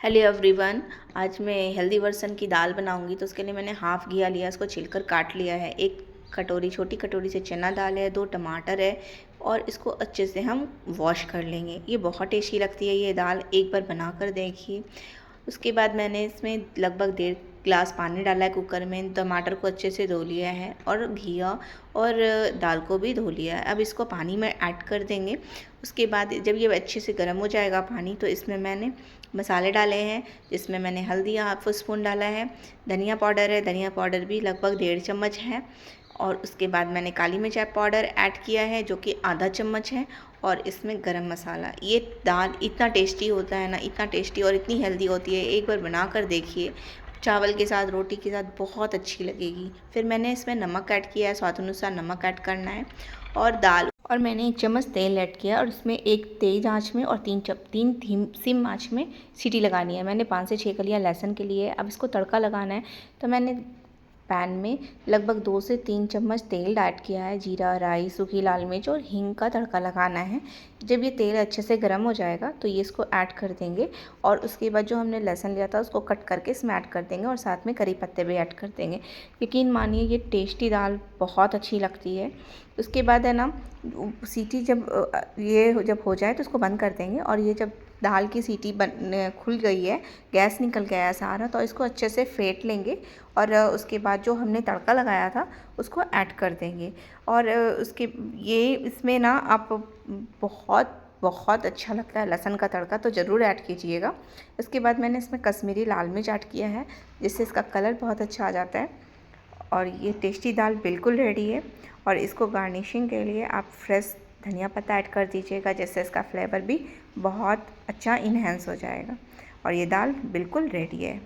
Hello everyone. आज मैं healthy version की दाल बनाऊंगी। तो उसके लिए मैंने हाफ़ घिया लिया, इसको छिलकर काट लिया है। एक कटोरी, छोटी कटोरी से चना दाल है, 2 टमाटर है और इसको अच्छे से हम वॉश कर लेंगे। ये बहुत टेस्टी लगती है ये दाल, एक बार बना कर देखिए। उसके बाद मैंने इसमें लगभग 1.5 ग्लास पानी डाला है कुकर में। टमाटर को अच्छे से धो लिया है और घिया और दाल को भी धो लिया है। अब इसको पानी में ऐड कर देंगे। उसके बाद जब ये अच्छे से गर्म हो जाएगा पानी, तो इसमें मैंने मसाले डाले हैं, जिसमें मैंने हल्दी हाफ स्पून डाला है, धनिया पाउडर है, धनिया पाउडर भी लगभग 1.5 चम्मच है, और उसके बाद मैंने काली मिर्च पाउडर ऐड किया है जो कि आधा चम्मच है, और इसमें गरम मसाला। ये दाल इतना टेस्टी होता है ना, इतना टेस्टी और इतनी हेल्दी होती है, एक बार बना कर देखिए। चावल के साथ, रोटी के साथ बहुत अच्छी लगेगी। फिर मैंने इसमें नमक ऐड किया है, स्वाद अनुसार नमक ऐड करना है, और मैंने 1 चम्मच तेल ऐड किया और इसमें एक तेज़ आंच में और तीन सिम आंच में सीटी लगानी है। मैंने 5 से 6 कलियाँ लहसुन के लिए। अब इसको तड़का लगाना है। तो मैंने पैन में लगभग 2 से 3 चम्मच तेल ऐड किया है। जीरा, राई, सूखी लाल मिर्च और हींग का तड़का लगाना है। जब ये तेल अच्छे से गर्म हो जाएगा तो ये इसको ऐड कर देंगे, और उसके बाद जो हमने लहसुन लिया था उसको कट करके इसमें ऐड कर देंगे, और साथ में करी पत्ते भी ऐड कर देंगे। यकीन मानिए ये टेस्टी दाल बहुत अच्छी लगती है। उसके बाद है ना, सीटी जब हो जाए तो उसको बंद कर देंगे, और ये जब दाल की सीटी खुल गई है, गैस निकल गया है सारा, तो इसको अच्छे से फेंट लेंगे, और उसके बाद जो हमने तड़का लगाया था उसको ऐड कर देंगे। और इसमें ना आप बहुत बहुत अच्छा लगता है लहसुन का तड़का, तो ज़रूर ऐड कीजिएगा। उसके बाद मैंने इसमें कश्मीरी लाल मिर्च ऐड किया है, जिससे इसका कलर बहुत अच्छा आ जाता है। और ये टेस्टी दाल बिल्कुल रेडी है। और इसको गार्निशिंग के लिए आप फ्रेश धनिया पत्ता ऐड कर दीजिएगा, जिससे इसका फ्लेवर भी बहुत अच्छा इन्हेंस हो जाएगा। और ये दाल बिल्कुल रेडी है।